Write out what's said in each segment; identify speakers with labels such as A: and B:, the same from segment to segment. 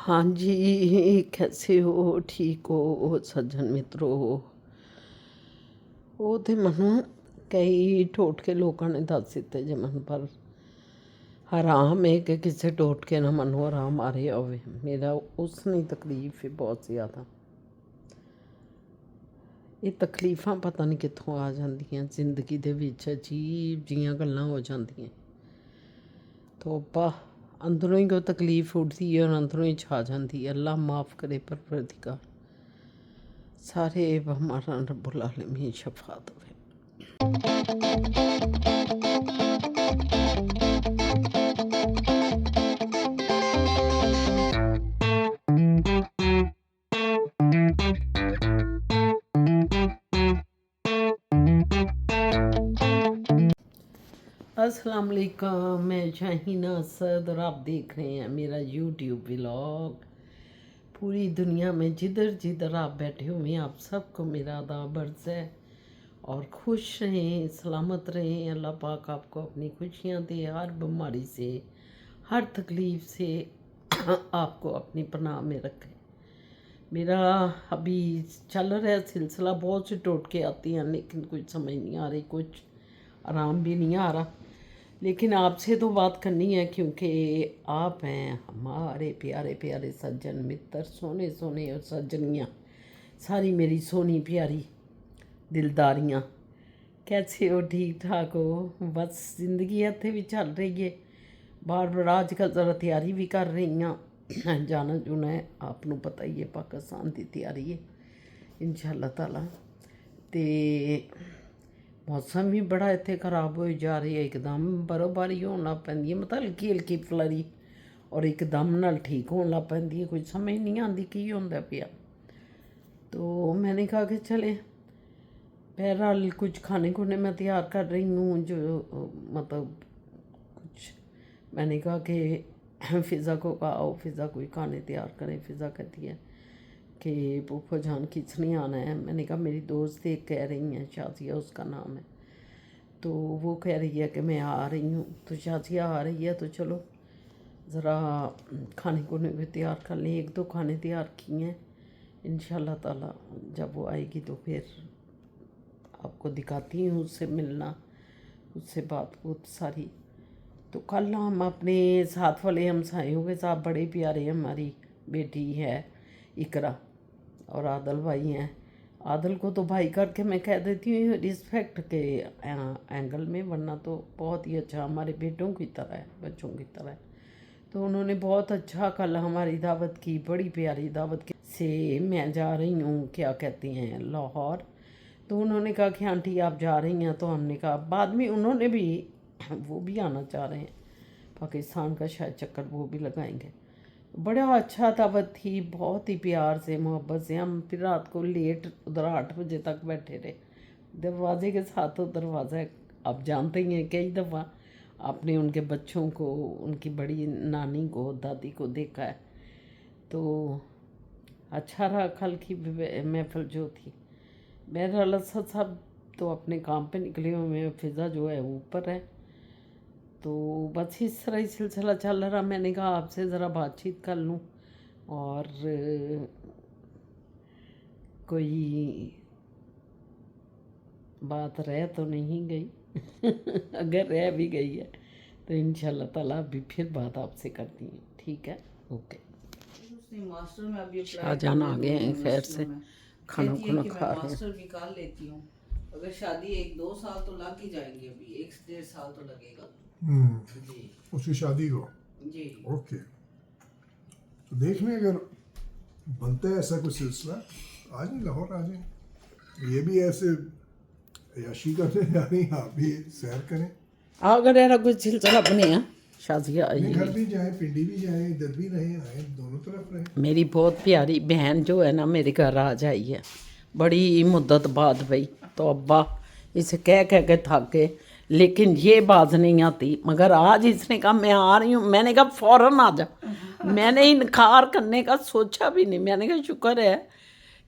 A: हाँ जी, कैसे हो? ठीक हो सज्जन मित्रों? ਉਹ ਤੇ ਮੈਨੂੰ ਕਈ ਟੋਟਕੇ ਲੋਕਾਂ ਨੇ ਦੱਸ ਦਿੱਤੇ ਜੇ ਮੈਨੂੰ, ਪਰ ਹਰਾਮ ਹੈ ਕਿ ਕਿਸੇ ਟੋਟਕੇ ਨਾਲ ਮੈਨੂੰ ਆਰਾਮ ਆ ਰਿਹਾ ਹੋਵੇ। ਮੇਰਾ ਉਸ ਨੂੰ ਤਕਲੀਫ ਹੈ ਬਹੁਤ ਜ਼ਿਆਦਾ। ਇਹ ਤਕਲੀਫਾਂ ਪਤਾ ਨਹੀਂ ਕਿੱਥੋਂ ਆ ਜਾਂਦੀਆਂ ਜ਼ਿੰਦਗੀ ਦੇ ਵਿੱਚ, ਅਜੀਬ ਜਿਹੀਆਂ ਗੱਲਾਂ ਹੋ ਜਾਂਦੀਆਂ। ਤੋਬਾ, ਅੰਦਰੋਂ ਹੀ ਕੋਈ ਤਕਲੀਫ ਉੱਠਦੀ ਹੈ ਔਰ ਅੰਦਰੋਂ ਹੀ ਛਾ ਜਾਂਦੀ ਹੈ। ਅੱਲਾ ਮਾफ़ करे परवरदिगार, सारे हमारा रब्बुल आलमीन शफात देवे। अस्सलाम वालेकुम, मैं शाहीना असद और आप देख रहे हैं मेरा यूट्यूब व्लॉग। पूरी दुनिया में जिधर जिधर आप बैठे हुए हैं, आप सबको मेरा आदाब अर्ज़ है और खुश रहें, सलामत रहें। अल्लाह पाक आपको अपनी खुशियाँ दे, हर बीमारी से, हर तकलीफ़ से आपको अपनी पनाह में रखे। मेरा अभी चल रहा है सिलसिला, बहुत से टोटके आती हैं लेकिन कुछ समझ नहीं आ रही, कुछ आराम भी नहीं आ रहा। लेकिन आपसे तो बात करनी है क्योंकि आप हैं हमारे प्यारे प्यारे सज्जन मित्र, सोने सोने और सज्जनियाँ, सारी मेरी सोनी प्यारी दिलदारियाँ। कैसे हो? ठीक ठाक हो? बस ज़िंदगी इत्थे भी चल रही है। बार बार आजकल ज़रा तैयारी भी कर रही हाँ, जाना जुना है, आपनों पता ही है, पाकिस्तान की तैयारी है इंशाअल्लाह ताला। ते मौसम भी बड़ा इत्थे खराब हो जा रही है, एकदम बर्फबारी होने लग पैंदी है, मतलब हल्की हल्की फलरी और एकदम नाल ठीक होने लग पैंदी है। कोई समझ नहीं आती की होंदा पिया। तो मैंने कहा कि चले बहरहाल कुछ खाने खुने मैं तैयार कर रही हूँ, जो मतलब कुछ मैंने कहा कि फ़िज़ा को कहा आओ फ़िज़ा कोई खाने तैयार करें। फ़िज़ा कहती है कि फूफो जान किसने आना है। मैंने कहा मेरी दोस्त एक कह रही हैं, शाजिया उसका नाम है, तो वो कह रही है कि मैं आ रही हूँ। तो शाजिया आ रही है तो चलो ज़रा खाने को भी तैयार कर लें। एक दो खाने तैयार किए हैं, इंशाल्लाह ताला जब वो आएगी तो फिर आपको दिखाती हूँ, उससे मिलना, उससे बात बहुत सारी। तो कल हम अपने साथ वाले हमसायों के साथ, बड़े प्यारे हमारी बेटी है इकरा और आदल भाई हैं। आदल को तो भाई करके मैं कह देती हूँ रिस्पेक्ट के एंगल में, वरना तो बहुत ही अच्छा हमारे बेटों की तरह है, बच्चों की तरह है। तो उन्होंने बहुत अच्छा कल हमारी दावत की, बड़ी प्यारी दावत की। से मैं जा रही हूँ क्या कहते हैं लाहौर। तो उन्होंने कहा कि आंटी आप जा रही हैं, तो हमने कहा बाद में उन्होंने भी वो भी आना चाह रहे हैं पाकिस्तान का, शायद चक्कर वो भी लगाएंगे। बड़ा अच्छा दावत थी, बहुत ही प्यार से मोहब्बत से। हम फिर रात को लेट उधर 8 बजे तक बैठे रहे, दरवाजे के साथ तो दरवाज़ा है, आप जानते ही हैं। कई दफ़ा आपने उनके बच्चों को, उनकी बड़ी नानी को, दादी को देखा है। तो अच्छा रहा कल की महफिल जो थी। बहरहाल असद साहब तो अपने काम पे निकले हुए हैं, फ़िज़ा जो है ऊपर है। तो बस इस तरह ही सिलसिला चल रहा। मैंने कहा आपसे ज़रा बातचीत कर लूँ और कोई बात रह तो नहीं गई अगर रह भी गई है तो इंशाल्लाह ताला अभी फिर बात आपसे करती हैं, ठीक है? ओके। शाहजहान आ गए हैं खैर से, खाना खुना खा रहे हैं।
B: मास्टर भी कर लेती हूँ, अगर शादी 1-2 साल तो लग ही जाएंगे, अभी 1-1.5 साल तो लगेगा जी
C: उसकी शादी को
B: जी।
C: ओके, तो देख लें अगर बनता है ऐसा कुछ सिलसिला, आ जाए लाहौर, आ जाए। ये भी ऐसे याशी करने जा रही हैं, आप भी सैर करें।
A: अगर यार कुछ सिलसिला बने हैं शाजिया आई,
C: घर भी जाए, पिंडी भी जाए, इधर भी रहे, आए, दोनों तरफ रहे।
A: मेरी बहुत प्यारी बहन जो है ना मेरे घर आ जाई है बड़ी मुद्दत बाद भाई। तो अब्बा इसे कह के थक गए, लेकिन ये बात नहीं आती। मगर आज इसने कहा मैं आ रही हूँ, मैंने कहा फ़ौरन आ जा। मैंने इनकार करने का सोचा भी नहीं, मैंने कहा शुक्र है।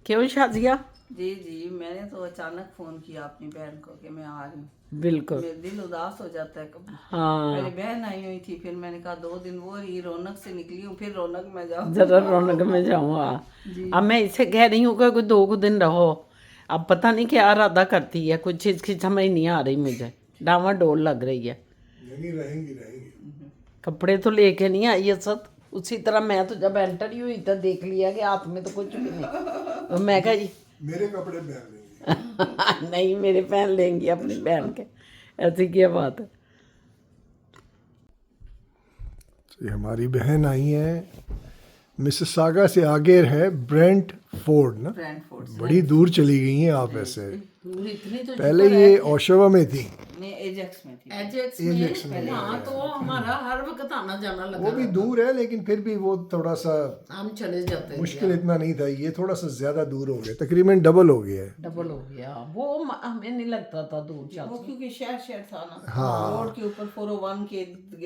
A: क्यों शाजिया?
B: जी जी, मैंने तो अचानक फ़ोन किया अपनी बहन को कि मैं आ रही हूँ।
A: बिल्कुल
B: मेरा दिल उदास हो जाता है कभी।
A: हाँ
B: मेरी बहन आई हुई थी, फिर मैंने कहा 2 दिन वो रही, रौनक से निकली हूँ, फिर रौनक में जाऊँ।
A: जरा रौनक में जाऊँगा। अब मैं इसे कह रही हूँ कि कोई 2 दिन रहो, अब पता नहीं क्या इरादा करती है, कुछ चीज़ की समझ नहीं आ रही मुझे, डामाडोल लग रही है।
C: नहीं रहेंगी रहेंगी।
A: कपड़े तो लेके नहीं आई है सब, उसी तरह मैं तो जब एंटर ही हुई तो देख लिया कि हाथ में तो कुछ भी नहीं, तो मैं कहा जी
C: मेरे कपड़े पहन लेंगी।
A: नहीं मेरे पहन लेंगी अपनी बहन के, ऐसी क्या बात है।
C: तो ये हमारी बहन आई है, मिसिसागा से आगे है ब्रेंटफोर्ड ना,
B: ब्रैंडफोर्ड से।
C: बड़ी दूर चली गई हैं आप ऐसे।
B: दूर इतनी तो
C: पहले ये ओशावा में थी,
B: नहीं, एजेक्स में थी।
A: एजेक्स में हाँ, तो हमारा हर वक्त आना जाना लगा,
C: वो भी दूर है लेकिन फिर भी वो थोड़ा सा
A: हम चले जाते थे।
C: मुश्किल इतना नहीं था, ये थोड़ा सा ज्यादा दूर हो गया, तकरीबन डबल हो गया है।
A: डबल हो गया वो, हमें नहीं लगता था दूर
B: वो
A: जाते।
B: क्योंकि शहर था ना,
C: हाँ।
B: रोड के ऊपर 401 के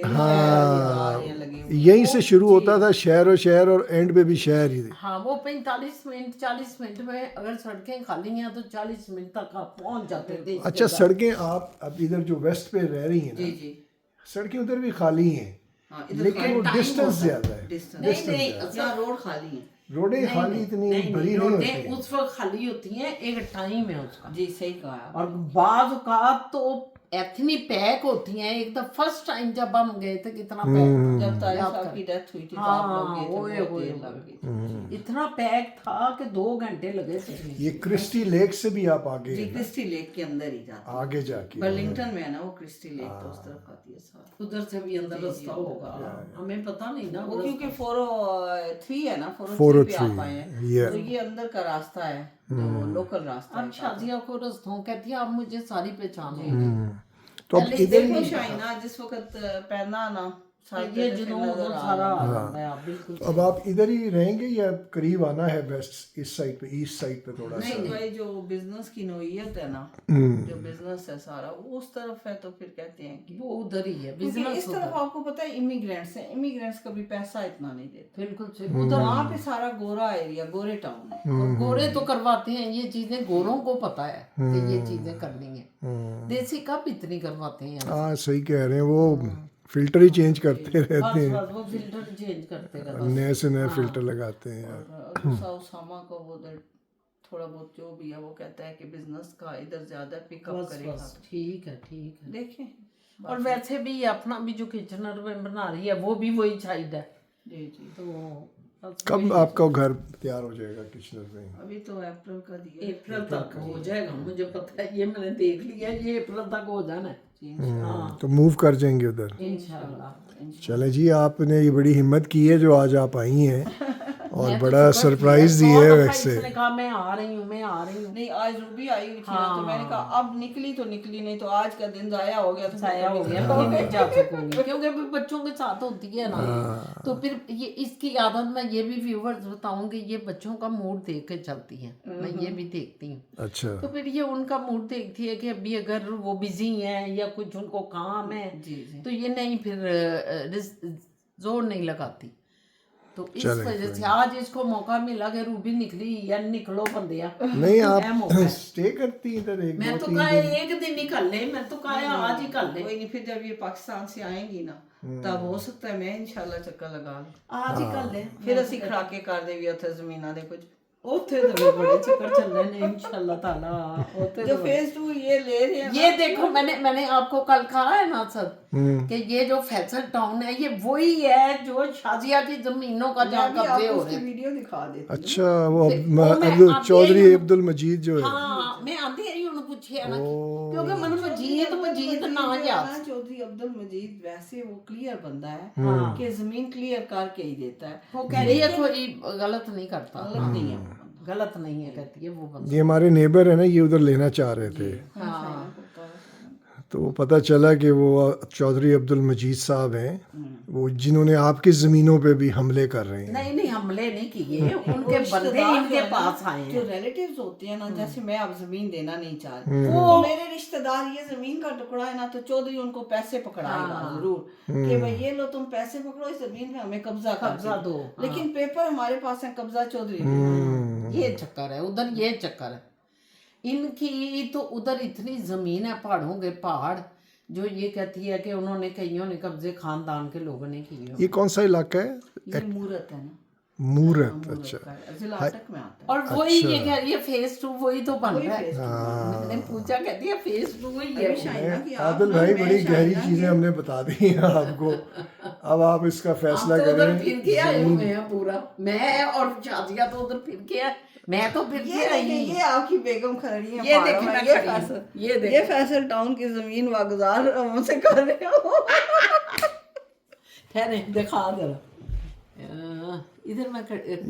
C: हाँ,
B: ये लगे हुए।
C: यहीं से शुरू होता था शहर और एंड पे भी शहर ही थे।
A: हाँ वो 45 मिनट 40 मिनट में अगर सड़कें खाली हैं तो 40 मिनट तक आप पहुंच जाते थे इस
C: अच्छा,
A: जगह।
C: सड़कें आप अब इधर जो वेस्ट पे रह रही हैं
B: जी
C: ना,
B: जी
C: सड़कें उधर भी खाली हैं,
B: हाँ, इधर
C: लेकिन वो डिस्टेंस ज्यादा है।
B: डिस्टेंस यहाँ रोड खाली है।
C: रोडें खाली इतनी भरी नहीं होती
A: रोडें उस वक्त खाली होती हैं, एक टाइम है उसका,
B: जी सही कहा आप।
A: और बाज औकात तो इतनी पैक होती हैं। एक तो फर्स्ट टाइम जब हम गए थे कितना पैक,
B: जब तारिक साहब की डेथ हुई थी तो आप लोग गए थे, बहुत देर लग गई थी।
A: इतना पैक था कि 2 घंटे लगे थे।
C: ये क्रिस्टी लेक से भी आप आगे
B: जी
C: हैं ना,
B: क्रिस्टी लेक के अंदर ही जाते हैं।
C: आगे जाके
B: बर्लिंगटन में है ना वो क्रिस्टी लेक, तो उस तरफ आती है साथ।
A: उधर से भी अंदर रास्ता होगा, हमें पता नहीं ना।
B: वो क्योंकि 403 है ना, 403 पे आप आए हैं,
C: yeah.
B: तो ये अंदर का रास्ता है, जो लोकल रास्ता है।
A: अब शादिया को रस्तों कहती है, आप मुझे सारी पहचान होगी।
C: तो अब
B: पहले
C: इधर
B: देखो
C: ही
B: शाइना जिस वक्त पहना ना
A: ये जुनून वो सारा आ जाता है, आप बिल्कुल।
C: अब आप इधर ही रहेंगे या करीब आना है वेस्ट इस साइड पे, ईस्ट साइड पे थोड़ा सा?
B: नहीं भाई, जो बिजनेस की नोयत है ना, जो बिजनेस है सारा वो उस तरफ है, तो फिर कहते हैं कि
A: वो उधर ही है
B: क्योंकि
A: बिजनेस।
B: इस तरफ आपको पता है इमिग्रेंट्स हैं, इमिग्रेंट्स कभी पैसा इतना नहीं देते।
A: बिल्कुल से
B: उधर वहाँ पे सारा गोरा एरिया, गोरे टाउन है।
A: और गोरे तो करवाते हैं ये चीजें, गोरों को पता है कि ये चीजें करनी है। देसी कब इतनी करवाते हैं,
C: हाँ सही कह रहे हैं, वो फिल्टर ही चेंज करते रहते हैं,
A: बस वो फिल्टर चेंज करते रहते
C: नए से नए फिल्टर लगाते हैं।
B: और दूसरा उसामा को वो उधर थोड़ा बहुत जो भी है वो कहता है कि बिजनेस का इधर ज्यादा पिकअप करेगा।
A: बस ठीक है ठीक है।
B: देखें।
A: और वैसे भी अपना भी जो किचनर में बना रही है वो भी वही चाहिए,
B: जी जी,
A: तो बस
C: कब आपका घर तैयार हो जाएगा किचनर में?
B: अभी तो अप्रैल का दिया।
A: अप्रैल तक हो जाएगा, मुझे पता है, ये मैंने देख लिया, ये अप्रैल तक हो जाना है
C: तो मूव कर जाएंगे उधर।
A: इंशाल्लाह।
C: चले जी, आपने ये बड़ी हिम्मत की है जो आज आप आई हैं और बड़ा सरप्राइज दी है वैसे।
A: इसने कहा मैं आ रही हूँ, मैं आ रही हूँ।
B: नहीं, आज रूबी आई हुई थी ना, तो मैंने कहा अब निकली तो निकली, नहीं तो आज का दिन जाया हो गया, तो
A: जाया हो गया, मैं नहीं जा सकूंगी क्योंकि अभी बच्चों के साथ होती है ना, तो फिर ये इसकी आदत मैं ये भी व्यूवर्स बताऊंगी, ये बच्चों का मूड देख के चलती है, मैं ये भी देखती हूँ।
C: अच्छा,
A: तो फिर ये उनका मूड देखती है कि अभी अगर वो बिजी हैं या कुछ उनको काम है, तो ये नहीं फिर जोर नहीं लगाती। तो इस वजह से आज इसको मौका मिला कि रूबी निकली या निकलो बंदिया।
C: नहीं आप स्टे करती इधर एक
A: मैं तो कहा एक दिन निकल ले, मैं तो कहा आज ही कर ले।
B: कोई नहीं, फिर जब ये पाकिस्तान से आएंगी ना तब हो सकता है मैं इंशाल्लाह चक्कर लगा लूं।
A: आज ही कर ले,
B: फिर ਅਸੀਂ ਖੜਾਕੇ ਕਰ ਦੇਵੀ ਉੱਥੇ ਜ਼ਮੀਨਾਂ ਦੇ ਕੁਝ।
A: ਉੱਥੇ तो बड़े चक्कर चल रहे हैं इंशाल्लाह ताला।
B: जो फेज 2 ये ले रहे हैं,
A: ये देखो मैंने आपको कल कहा है ना सर कि ये जो फैसल टाउन है ये वही है जो शाजिया की जमीनों का जहाँ कब्जे हो रहे हैं।
B: वीडियो दिखा देती।
C: अच्छा, वो चौधरी अब्दुल मजीद जो है।
A: हाँ मैं आंधी आई उन्हें पूछे ना क्योंकि मन मजीद ना याद।
B: चौधरी अब्दुल मजीद वैसे वो क्लियर बंदा है कि जमीन क्लियर करके ही देता है।
A: वो कह रही है कोई गलत नहीं करता,
B: गलत नहीं है,
A: गलत नहीं है कहती है वो बंदा।
C: ये हमारे नेबर है ना, ये उधर लेना चाह रहे थे, तो पता चला कि वो चौधरी अब्दुल मजीद साहब हैं, वो जिन्होंने आपकी ज़मीनों पे भी हमले कर रहे हैं।
A: नहीं हमले नहीं किए, उनके बंदे इनके पास आए हैं।
B: जो रिलेटिव्स होते हैं ना, जैसे मैं अब जमीन देना नहीं चाह रही, तो मेरे रिश्तेदार ये जमीन का टुकड़ा है ना, तो चौधरी उनको पैसे पकड़ाएगा जरूर कि भाई ये लो तुम पैसे पकड़ो, इस जमीन पे हमें कब्जा
A: दो,
B: लेकिन पेपर हमारे पास है, कब्जा चौधरी।
A: ये चक्कर है उधर, ये चक्कर है। इनकी तो उधर इतनी ज़मीन है, पहाड़ों के पहाड़, जो ये कहती है कि उन्होंने कईयों ने कब्जे खानदान के लोगों ने किए।
C: ये कौन सा इलाका है?
B: ये मूरत है ना,
C: मूरत, अच्छा।
B: जिला अटक में आता है।
A: और वही ये कह रही है फेज 2 वही तो बन रहा है। मैंने पूछा, कहती है फेज 2 वही है।
B: शाइना की
C: आदिल भाई बड़ी गहरी चीजें हमने बता दी हैं आपको, अब आप इसका फैसला
A: तो उधर
C: करें।
A: फिर के आए हुए हैं पूरा, मैं और शादिया तो उधर फिर के, मैं तो फिर के आई।
B: ये आपकी बेगम खड़ी है,
A: ये देखिए मैं
B: ये
A: खड़ी हूँ।
B: फैसल,
A: ये देखो।
B: ये फैसल टाउन की जमीन वागुजार हमसे कर रहे हो।
A: ठहरे दिखा जरा, इधर मैं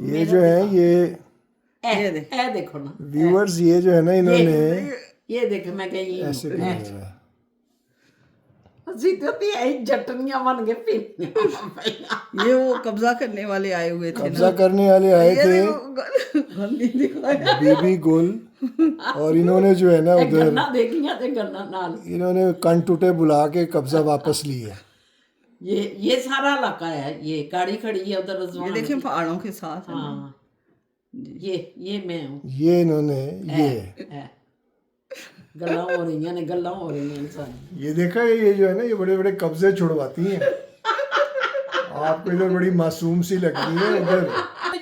C: ये जो है
A: ये देखो ना
C: व्यूअर्स, ये जो है ना इन्होंने
A: ये देख, मैं कही
C: ऐसे किया है।
A: सीधे आई जटनियां बन के पीने।
B: ये वो कब्जा करने वाले आए हुए थे,
C: कब्जा करने वाले आए थे,
B: गली दिखाया।
C: बीबी गुल, और इन्होंने जो है ना उधर
A: गन्ना देखिया ते गन्ना नाल
C: इन्होंने कन टूटे बुला के कब्जा वापस लिया।
A: ये सारा इलाका है, ये गाड़ी खड़ी है उधर
B: ये
A: रजवान
B: देखें पहाड़ों के साथ है ना।
A: हाँ ये मैं हूँ।
C: ये इन्होंने ये
A: है गल्ला हो रही ने, गल्ला हो रही हैं सारी।
C: ये देखा है, ये जो है ना ये बड़े बड़े कब्जे छुड़वाती हैं। आपको इधर बड़ी मासूम सी लगती है उधर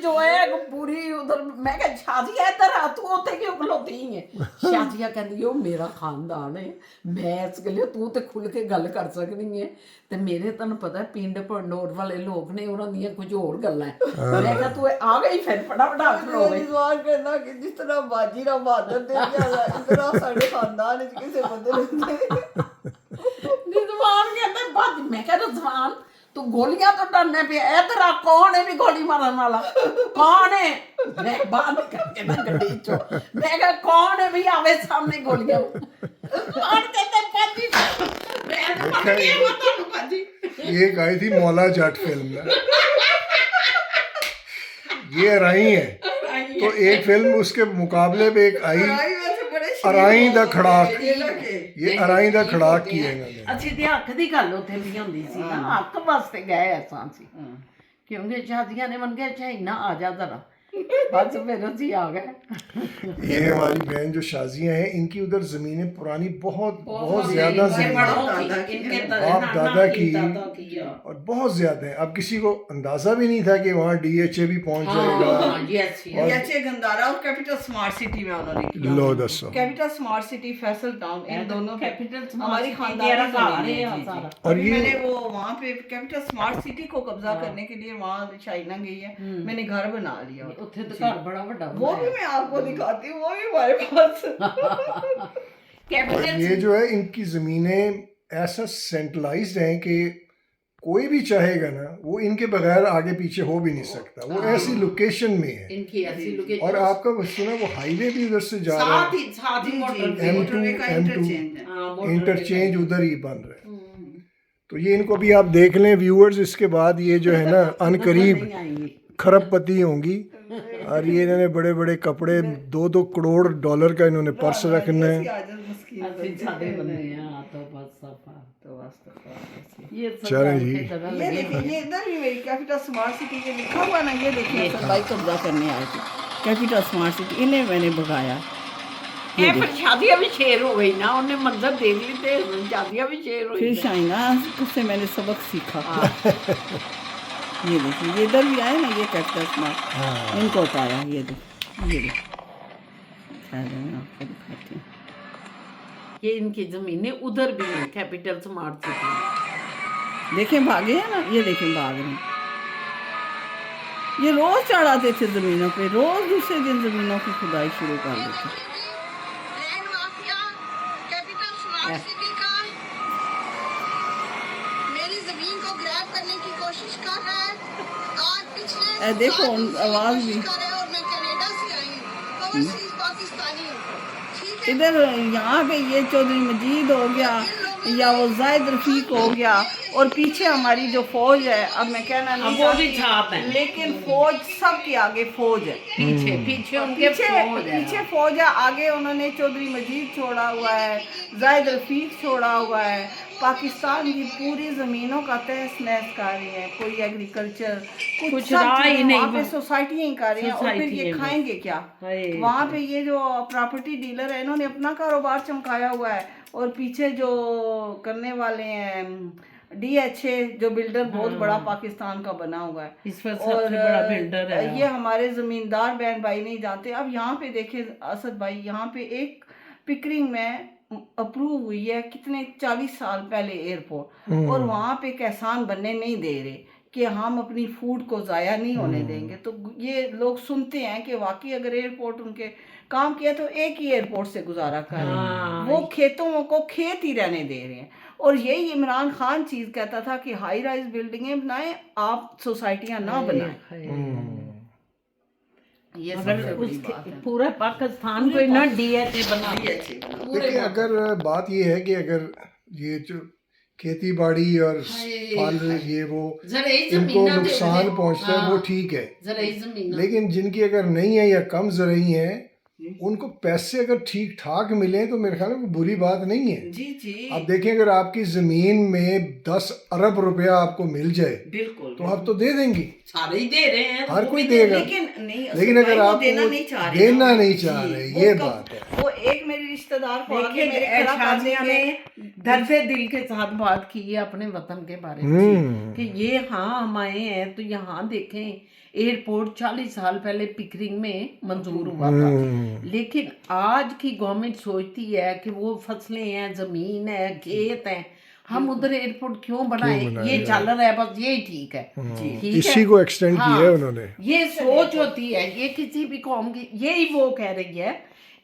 A: जो है पूरी उधर। मैं कह शादिया इधर आ, तू उत्थे क्यों खलोती है? शादिया कहती है मेरा खानदान है, मैं इस गले तू ते खुल के गल कर सकनी है। ते मेरे तन पता है पिंड पंडोर वाले लोग ने, उन्हां दी कुछ होर गल्लां है। मैं कहा तू आ गई फिर फटाफट खलो गई।
B: रिजवान कहना कि जिस तरह बाजी ना बहादुर दे इतना साढ़े खानदान विच किसे बंदे ने
A: रिजवान कहता बाजी। मैं कह रिजवान तू गोलियां तो डरने पे इधर आ, कौन है भी गोली मारन वाला? कौन है? मैं बाहर निकल के ना गड्डी चो, मैं कहा कौन है भी आवे सामने गोलियां। कौन कहते बाजी? मैं तो पकड़ गई वो तो बाजी।
C: एक आई थी मौला जट फिल्म में, ये अराई है, तो एक फिल्म उसके मुकाबले पे एक आई अराई दा खड़ाक, ये अराई दा खड़ाक किया इन्होंने।
A: ਅਸੀਂ ਤੇ ਹੱਕ ਦੀ ਗੱਲ ਉੱਥੇ ਵੀ ਹੁੰਦੀ ਸੀ ਨਾ, ਹੱਕ ਵਾਸਤੇ ਗਏ ਐਸਾਂ ਸੀ, ਕਿਉਂਕਿ ਸ਼ਾਦੀਆਂ ਨੇ ਮਨ ਕੇ ਚਾਹੀਨਾ ਆ ਜਾ ਜ਼ਰਾ, बस फिर ਅਸੀਂ आ गए।
C: ये हमारी बहन जो शाजियाँ हैं, इनकी उधर जमीनें पुरानी बहुत ज्यादा जमीन बाप दादा की और बहुत ज्यादा है। अब किसी को अंदाजा भी नहीं था कि वहाँ DHA भी पहुँच जाएगा।
B: DHA गंदारा और कैपिटल स्मार्ट सिटी में उन्होंने किया।
C: लो दसो
B: capital smart city Faisal town, इन दोनों
A: कैपिटल
B: हमारी खानदानी जमीन है।
C: और ये
B: मैंने वो वहाँ पे कैपिटल स्मार्ट सिटी को कब्जा करने के लिए वहाँ शाइना गई है, मैंने घर बना लिया।
A: ਉੱਥੇ ਤਾਂ ਘਰ ਬੜਾ ਵੱਡਾ
B: वो भी मैं आपको दिखाती हूँ, वो भी हमारे पास।
C: और ये जो है इनकी ज़मीनें ऐसा सेंट्रलाइज्ड हैं कि कोई भी चाहेगा ना वो इनके बगैर आगे पीछे हो भी नहीं सकता। वो ऐसी लोकेशन में है,
A: इनकी ऐसी लोकेशन।
C: और आपका सुना वो हाईवे भी उधर से जा रहा है,
A: साथ ही
C: M2 इंटरचेंज उधर ही बन रहा है। तो ये इनको भी आप देख लें व्यूअर्स, इसके बाद ये जो है ना अनकरीब खरबपति होंगी। और ये इन्होंने बड़े बड़े कपड़े, 2-2 करोड़ डॉलर का इन्होंने पर्स रखना है। चलें जी,
B: ये देखिए, ये इधर भी मेरी कैपिटल स्मार्ट सिटी के लिखा हुआ ना, ये देखिए भाई कब्जा करने आए थे कैपिटल स्मार्ट सिटी, इन्हें मैंने भगाया।
A: ये फिर शादियां भी शेर हो गई ना, उन्हें मंजर देख ली थे, शादियां भी शेर हो
B: फिर
A: गई।
B: शाइना उससे मैंने सबक सीखा। ये देखिए, ये इधर भी आए ना, ये कैपिटल स्मार्ट, इनको उतारा। ये देखिए, ये देखिए, मैं आपको दिखाती हूँ।
A: ये इनकी जमीनें उधर भी हैं, कैपिटल स्मार्ट सिटी।
B: देखें भागे हैं ना, ये देखें भाग रहे हैं। ये रोज चढ़ाते थे जमीनों पे, रोज दूसरे दिन जमीनों की खुदाई शुरू कर देते।
D: Land mafia capital smart city का मेरी जमीन को ग्रैब करने की कोशिश कर रहा है। आज पिछले
B: देखो,
D: 7 दिन से
B: आवाज भी।
D: कोशिश कर रहे हैं और मैं कनाडा से आई हूँ, ओवरसीज पाकिस्तानी हूँ, ठीक है।
B: इधर यहाँ पे ये चौधरी मजीद हो गया या वो जाहिद रफीक हो गया, और पीछे हमारी जो फौज है, अब मैं कहना नहीं
A: वो भी
B: चाहती,
A: छाप है,
B: लेकिन फौज सबके आगे फौज है।
A: पीछे उनके
B: पीछे फौज है, आगे उन्होंने चौधरी मजीद छोड़ा हुआ है, जाहिद रफीक छोड़ा हुआ है, पाकिस्तान की पूरी ज़मीनों का तहस नहस कर रही हैं, कोई एग्रीकल्चर
A: कुछ
B: सब
A: रहा ही
B: चीज़ें
A: नहीं
B: वहाँ पे
A: वहाँ।
B: सोसाइटियाँ ही कर रही हैं, और फिर
A: सोसाइटियाँ
B: ये
A: ही
B: खाएंगे क्या?
A: हाय
B: वहाँ पे ये जो प्रॉपर्टी डीलर है इन्होंने अपना कारोबार चमकाया हुआ है, और पीछे जो करने वाले हैं DHA जो बिल्डर बहुत बड़ा पाकिस्तान का बना हुआ है,
A: इस वक्त सबसे बड़ा बिल्डर है।
B: ये हमारे जमींदार बहन भाई नहीं जानते। अब यहाँ पे देखे असद भाई, यहाँ पे एक पिकरिंग में अप्रूव हुई है कितने 40 साल पहले एयरपोर्ट, और वहाँ पे किसान बनने नहीं दे रहे कि हम अपनी फूड को ज़ाया नहीं होने देंगे। तो ये लोग सुनते हैं कि वाकई अगर एयरपोर्ट उनके काम किया तो एक ही एयरपोर्ट से गुजारा करें, वो खेतों को खेत ही रहने दे रहे हैं। और यही इमरान खान चीज़ कहता था कि हाई राइज बिल्डिंगें बनाएं, आप सोसाइटियाँ ना बनाएं। ये
A: अगर
B: सबसे बड़ी
A: उसके
B: बात है।
A: पूरा पाकिस्तान को ना DHA बना दिया।
C: देखिए, अगर बात ये है कि अगर ये जो खेती बाड़ी और फल ये वो इनको नुकसान पहुंचता है वो ठीक है, लेकिन जिनकी अगर नहीं है या कम ज़रई है उनको पैसे अगर ठीक ठाक मिले तो मेरे ख्याल में कोई बुरी बात नहीं है।
B: जी जी
C: आप देखें, अगर आपकी ज़मीन में 10 अरब रुपया आपको मिल जाए
B: बिल्कुल,
C: तो आप तो दे देंगी,
A: सारे ही दे रहे हैं।
C: हर कोई देगा।
B: लेकिन नहीं,
C: लेकिन अगर आप
B: देना नहीं चाह रहे,
C: देना नहीं चाह रहे, ये बात है।
B: वो एक मेरे रिश्तेदार को आगे
A: देखिए,
B: मेरे खड़ा कर
A: शाजिया ने
B: देंगे।
A: दर्द दिल के साथ बात की है अपने वतन के बारे में कि ये हाँ हम आए हैं तो यहाँ देखें एयरपोर्ट 40 साल पहले पिकरिंग में मंजूर हुआ था, लेकिन आज की गवर्नमेंट सोचती है कि वो फसलें हैं, जमीन है, खेत है, हम उधर एयरपोर्ट क्यों बनाए, ये चल रहा है बस यही ठीक है। ठीक है,
C: इसी को एक्सटेंड किया है उन्होंने।
A: ये सोच होती है, ये किसी भी कौम की, यही वो कह रही है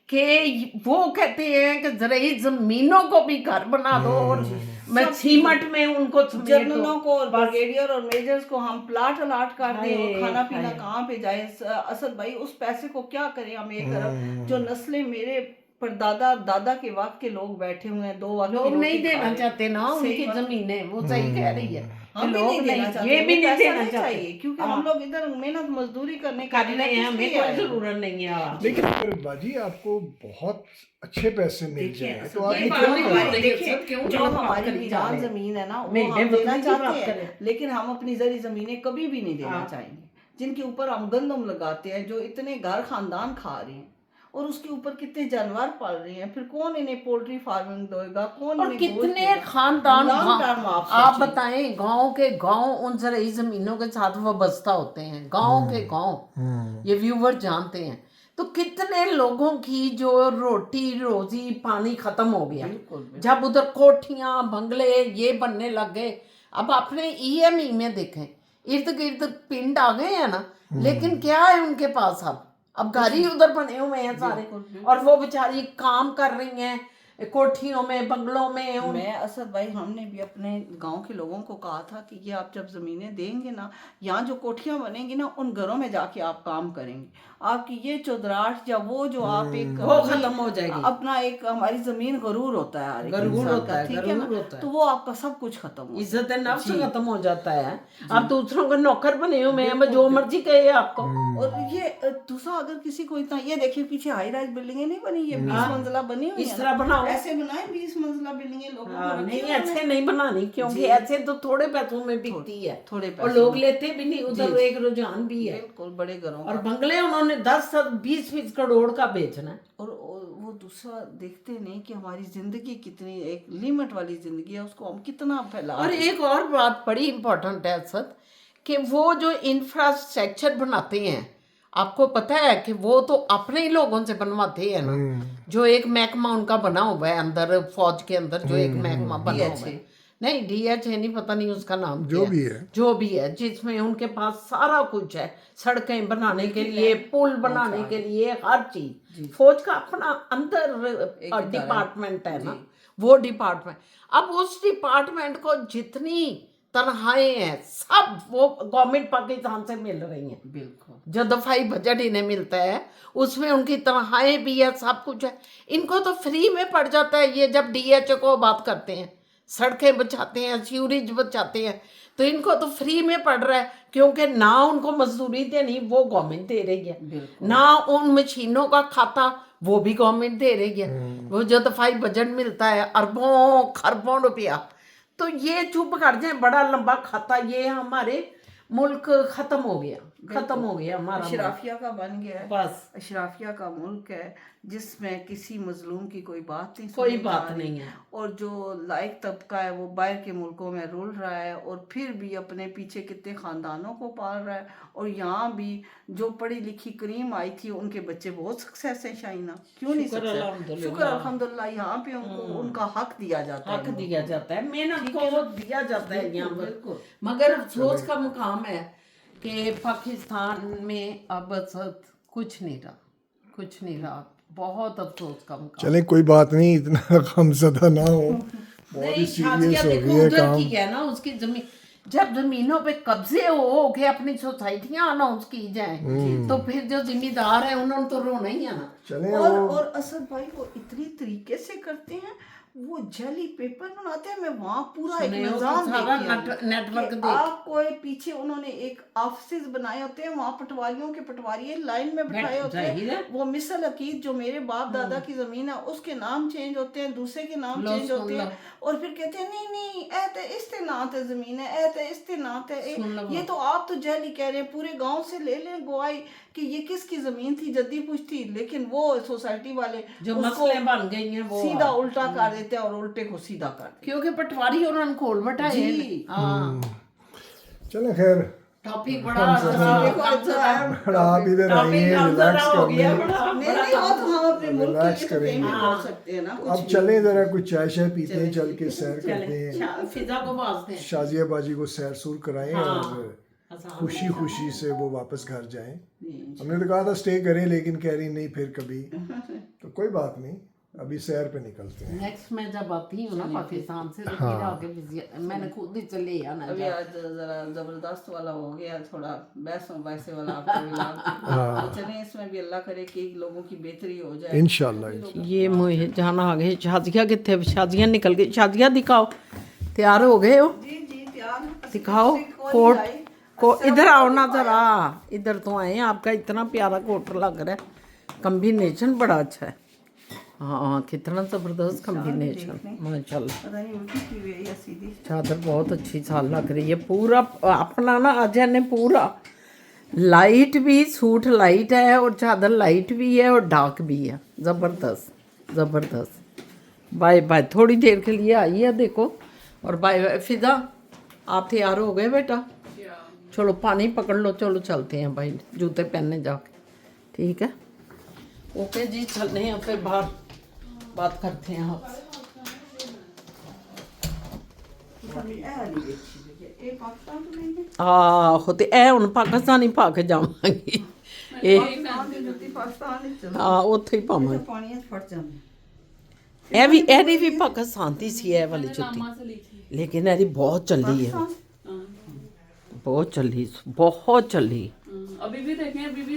A: कि वो कहते हैं कि जरा इस जमीनों को भी घर बना दो और मैं सीमेंट में उनको समेट दो।
B: जनरलों को और ब्रिगेडियर और मेजर्स को हम प्लाट अलाट कर दें और खाना पीना कहाँ पे जाए। असद भाई उस पैसे को क्या करें हम? एक तरफ जो नस्लें मेरे परदादा दादा के वक्त के लोग बैठे हुए हैं, 2 वक्त
A: लोग नहीं देना चाहते ना उनकी जमीनें, वो सही कह रही है।
B: हम भी नहीं देना चाहते,
A: ये भी नहीं देना
B: चाहिए
A: चाहते
B: क्योंकि हम लोग इधर मेहनत मजदूरी करने
A: कर रहे हैं, हमें कोई जरूरत नहीं है।
C: लेकिन अगर बाजी आपको बहुत अच्छे पैसे मिल जाए तो आप
A: ये बात
C: क्यों
A: नहीं
C: करें?
A: हो रही है, सब क्यों
B: जो
A: गलत बात
B: हमारी
A: करी जा
B: वीरान
A: रही है।
B: जमीन है ना वो
A: महीने
B: हम देना
A: बदलने की बात
B: चाहते हैं,
A: करें।
B: लेकिन हम अपनी जरी जमीनें कभी भी नहीं देना चाहेंगे। जिनके ऊपर हम गंदम लगाते हैं, जो इतने घर खानदान खा रहे हैं और उसके ऊपर कितने जानवर पाल रहे हैं, फिर कौन इन्हें पोल्ट्री फार्मिंग देगा, कौन
A: और
B: इन्हें गोश्त
A: कितने
B: देगा?
A: खानदान
B: Long term
A: आप बताएं, गांव के गांव उन जरई जमीनों के साथ वाबस्ता होते हैं, गांव के गांव, ये व्यूवर जानते हैं। तो कितने लोगों की जो रोटी रोजी पानी खत्म हो गया जब उधर कोठियां बंगले ये बनने लग गए। अब आपने EME में देखें, इर्द गिर्द पिंड आ गए हैं ना, लेकिन क्या है उनके पास? अब घर ही उधर बने हुए हैं सारे, और वो बेचारी काम कर रही हैं कोठियों में, बंगलों में।
B: मैं असद भाई, हमने भी अपने गांव के लोगों को कहा था कि ये आप जब जमीनें देंगे ना, यहाँ जो कोठियां बनेंगी ना, उन घरों में जाके आप काम करेंगे। आपकी ये चौधराट या वो जो आप एक
A: वो खत्म हो जाएगी।
B: अपना एक हमारी जमीन गरूर होता है, हर एक
A: गरूर
B: इंसान
A: होता
B: का,
A: है,
B: ठीक है
A: गरूर
B: ना?
A: होता है।
B: तो वो आपका सब कुछ खत्म हो
A: इज्जत नफ्स खत्म हो जाता है। आप दूसरों के नौकर बने हुए हैं, जो मर्जी कहे आपको।
B: और ये दूसरा, अगर किसी को इतना, ये देखिए पीछे हाई राइज बिल्डिंगें नहीं बनी, ये 20 मंजिला बनी हुई
A: इस
B: है
A: तरह
B: ना।
A: बनाओ।
B: ऐसे बनाए 20 मंजिला बिल्डिंगें लोगों को रखी
A: नहीं,
B: हुई हैं।
A: ऐसे नहीं बनानी, क्योंकि ऐसे तो थोड़े पैसों में बिकती है,
B: थोड़े
A: और
B: पैसों
A: लोग लेते भी नहीं, उधर एक रुझान भी है।
B: बिल्कुल बड़े घरों
A: और बंगले उन्होंने 10-20 करोड़ का बेचना है।
B: और वो दूसरा देखते नहीं कि हमारी जिंदगी कितनी एक लिमिट वाली जिंदगी है, उसको हम कितना फैला।
A: और एक और बात बड़ी इंपॉर्टेंट है सर, कि वो जो इंफ्रास्ट्रक्चर बनाते हैं, आपको पता है कि वो तो अपने ही लोगों से बनवाते हैं ना। जो एक महकमा उनका बना हुआ है अंदर फौज के अंदर, जो एक महकमा बना हुआ है, नहीं DHA नहीं, पता नहीं उसका नाम
C: जो भी है,
A: जो भी है, जिसमें उनके पास सारा कुछ है, सड़कें बनाने के लिए, पुल बनाने के लिए, हर चीज। फौज का अपना अंदर डिपार्टमेंट है ना, वो डिपार्टमेंट। अब उस डिपार्टमेंट को जितनी तनख्वाहें हैं सब वो गवर्नमेंट पाकिस्तान से मिल रही हैं।
B: बिल्कुल।
A: जो दफाई बजट इन्हें मिलता है उसमें उनकी तनख्वाहें भी है, सब कुछ है। इनको तो फ्री में पड़ जाता है। ये जब DHA को बात करते हैं, सड़कें बचाते हैं, सीवरेज बचाते हैं, तो इनको तो फ्री में पड़ रहा है, क्योंकि ना उनको मजदूरी देनी, वो गवर्नमेंट दे रही है, ना उन मशीनों का खाता, वो भी गवर्नमेंट दे रही है। वो जो दफाई बजट मिलता है अरबों खरबों रुपया, तो ये चुप कर जाए, बड़ा लंबा खाता, ये हमारे मुल्क खत्म हो गया हमारा मुल्क।
B: अशराफिया का बन गया है,
A: बस
B: अशराफिया का मुल्क है जिसमें किसी मजलूम की कोई बात नहीं
A: कोई
B: सुनी जा
A: बात
B: रही।
A: नहीं है।
B: और जो लायक तबका है वो बाहर के मुल्कों में रुल रहा है और फिर भी अपने पीछे कितने ख़ानदानों को पाल रहा है। और यहाँ भी जो पढ़ी लिखी करीम आई थी उनके बच्चे बहुत सक्सेस हैं शाइना, क्यों नहीं
A: शुक्र
B: सक्सेस?
A: अल्हम्दुलिल्लाह।
B: शुक्र अल्हम्दुलिल्लाह, यहाँ पे उनको उनका हक दिया जाता है।
A: हक दिया जाता है, मेहनत को दिया जाता है यहाँ पर। मगर अफसोस का मुकाम है कि पाकिस्तान में अब कुछ नहीं रहा, बहुत अफसोस का मुकाम।
C: चलें कोई बात नहीं, इतना गमज़दा ना हो, बहुत
A: नहीं,
C: ही
A: शादियाँ
C: सीरियस हो
A: देखो
C: गई है
A: उधर
C: काम।
A: की है ना, उसकी जमीन, जब जमीनों पे कब्जे हो के अपनी सोसाइटियां अनाउंस की जाए तो फिर जो जिम्मेदार है उन्होंने तो रोना ही है ना।
C: चलें
B: और असद भाई वो इतनी तरीके से करते हैं, वो जेली पेपर बनाते हैं। मैं वहाँ पूरा एक
A: सुने हो तो
B: निजाम
A: सारा
B: देखती हूँ
A: नेटवर्क
B: कि
A: देख।
B: आपको पीछे उन्होंने एक ऑफिस बनाए होते हैं, वहाँ पटवारियों के पटवारी लाइन में बिठाए होते
A: जाहिर
B: हैं।
A: है।
B: वो मिसल अकीद जो मेरे बाप दादा की जमीन है उसके नाम चेंज होते हैं, दूसरे के नाम
A: लो
B: चेंज होते
A: सुन
B: हैं और फिर कहते हैं नहीं ऐ ते इसते नाम ते जमीन है, ऐ ते इसते नाम ते
A: सुन लो
B: ये तो आप तो जेली कह रहे हैं। पूरे गांव से ले लें गवाही कि ये किसकी जमीन थी, जद्दी पुश्ती, लेकिन वो सोसाइटी वाले
A: जो
B: उसको
A: मसले बन गई हैं वो
B: सीधा उल्टा कर देते हैं और उल्टे को सीधा कर देते
A: क्योंकि पटवारी उन्होंने खोल बैठा है।
B: जी।
A: हाँ,
C: चलें खैर,
A: टॉपिक बड़ा
C: आप इधर आइए, रिलैक्स
A: हो
C: कर
A: गया
C: लें।
A: बड़ा
B: नहीं नहीं, वो तो हम अपने मुल्क के
C: रिलैक्स
B: लिए तो
C: करेंगे।
B: प्रेम कर सकते हैं ना, कुछ
C: अब चलें ज़रा कुछ चाय शाय पीते हैं, चल के सैर करते हैं,
A: चले फिजा को बाजते हैं।
C: शाजिया बाजी को सैर सूर कराएं और
A: आसान।
C: खुशी खुशी से वो वापस घर जाएं। हमने तो कहा था स्टे करें, लेकिन कह रही नहीं फिर कभी, तो कोई बात नहीं, अभी सैर पे निकलते हैं।
A: नेक्स्ट मैं जब आती हूँ ना पाकिस्तान से तो फिर आके visit- मैंने खुद ही चले आना
B: अभी आज जरा जबरदस्त वाला हो गया, थोड़ा बहसों वैसे वाला आपको मिला। तो चलें, इसमें भी अल्लाह करे कि लोगों की बेहतरी हो जाए।
C: इंशाल्लाह।
A: ये मुझे जाना आ गए। शादियाँ कितने, शादियाँ निकल गई। शादियाँ दिखाओ, तैयार हो गए हो?
B: जी जी तैयार हैं।
A: दिखाओ कोट को, इधर आओ ना जरा, इधर तो आए। आपका इतना प्यारा कोट लग रहा है, कम्बिनेशन बड़ा अच्छा है। हाँ, कितना ज़बरदस्त कम्बिनेशन, माशाल्लाह।
B: पता नहीं उल्टी की हुई है या सीधी।
A: चादर बहुत अच्छी सा लग रही है। पूरा अपना ना अजय ने पूरा लाइट भी, सूट लाइट है और चादर लाइट भी है और डार्क भी है। ज़बरदस्त ज़बरदस्त। बाय बाय, थोड़ी देर के लिए आई है देखो। और बाय बाय। फिजा आप तैयार हो गए बेटा? चलो पानी पकड़ लो, चलो चलते हैं भाई, जूते पहनने जाके। ठीक है, ओके जी, चलते हैं फिर बाहर बात करते हैं आपसे।
B: ਇਹ ਪਾਕਿਸਤਾਨ ਤੋਂ ਨਹੀਂ ਹੈ,
A: ਆਹੋ ਤੇ ਇਹ ਹੁਣ ਪਾਕਿਸਤਾਨੀ ਪਾ ਕੇ ਜਾਵਾਂਗੀ ਇਹ।
B: ਪਾਕਿਸਤਾਨ ਦੀ ਜੁੱਤੀ ਪਾਕਿਸਤਾਨ ਵਿੱਚ ਚੱਲਦੀ
A: ਹਾਂ, ਉੱਥੇ ਹੀ ਪਾਵਾਂਗੇ।
B: ਪਾਣੀਆਂ 'ਚ ਫਟ ਜਾਂਦੀ।
A: ਇਹਦੀ ਵੀ ਪਾਕਿਸਤਾਨ ਦੀ ਸੀ ਇਹ ਵਾਲੀ ਜੁੱਤੀ, ਲੇਕਿਨ ਇਹਦੀ ਬਹੁਤ ਚੱਲੀ ਹੈ, ਬਹੁਤ ਚੱਲੀ।
E: अभी भी देखें, अभी भी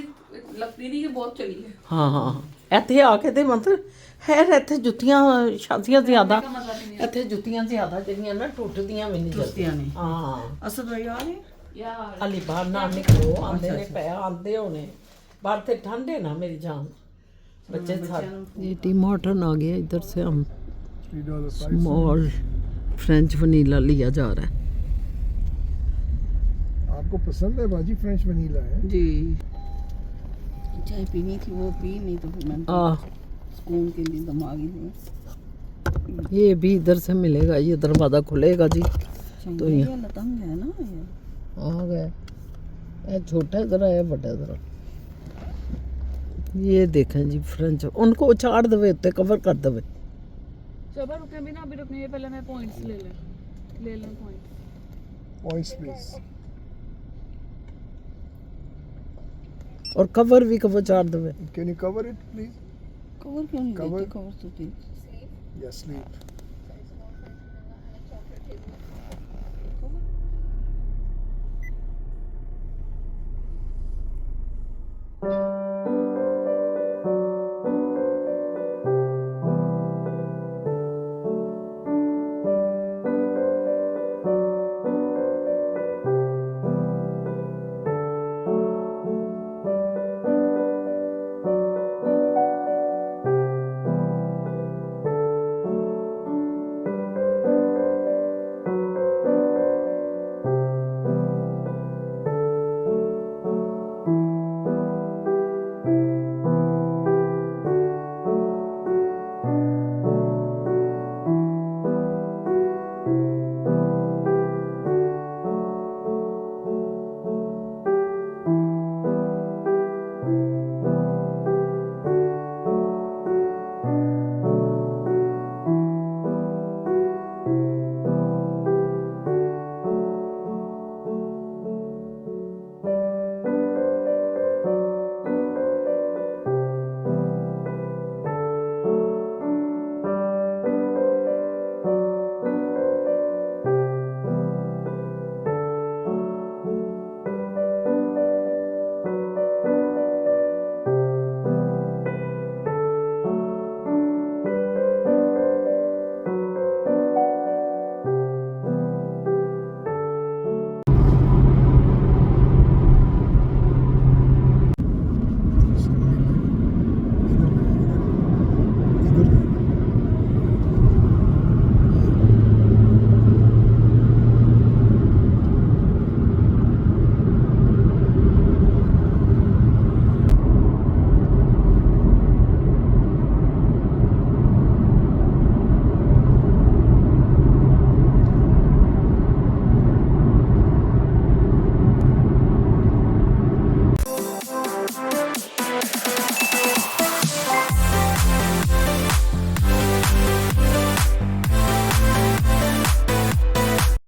E: लगती नहीं कि बहुत चली है।
A: ਹਾਂ, ਇੱਥੇ ਆ ਕੇ ਤੇ ਮਤਲਬ ਖੈਰ ਇੱਥੇ ਜੁੱਤੀਆਂ ਸ਼ਾਦੀਆਂ ਜ਼ਿਆਦਾ, ਇੱਥੇ ਜੁੱਤੀਆਂ ਜ਼ਿਆਦਾ ਜਿਹੜੀਆਂ ਨਾ ਟੁੱਟਦੀਆਂ ਵੀ ਨਹੀਂ
B: ਟੁੱਟਦੀਆਂ
A: ਜਲਦੀਆਂ।
B: ਨਹੀਂ।
A: ਹਾਂ,
B: ਅਸਦ ਭਾਈ ਆ ਰਹੇ
E: यार
A: ਅਲੀ ਬਾਹਰ ਨਾ ਨਿਕਲੋ, ਆਂਦੇ ਨੇ ਪਏ, ਆਂਦੇ ਹੋਣੇ बाहर थे ठंडे ना मेरी जान, बच्चे सारे। ये टी मॉर्टन आ गया, इधर से हम स्मॉल फ्रेंच वनीला लिया जा रहा है।
C: आपको पसंद है बाजी फ्रेंच वनीला है?
B: जी, चाय पीनी थी वो पी, नहीं तो फिर मैंने सुकून के लिए दिमागी में।
A: ये भी इधर से मिलेगा, ये दरवाज़ा खुलेगा जी तो
B: ये लतंग है ना, ये
A: आ गए। ये छोटा इधर है, बड़ा इधर। ये देखें जी फ्रेंच, उनको उछाड़ दे, उत्ते कवर कर दे।
E: शोभा रुके भी ना, अभी रुकने ये पहले मैं पॉइंट्स ले लें पॉइंट्स।
C: Points please.
A: और कवर भी कवर चाड़ दे।
C: Can you cover it please?
B: Cover क्यों नहीं
C: Cover?
B: देते? कवर तो देते।
C: Yes sleep.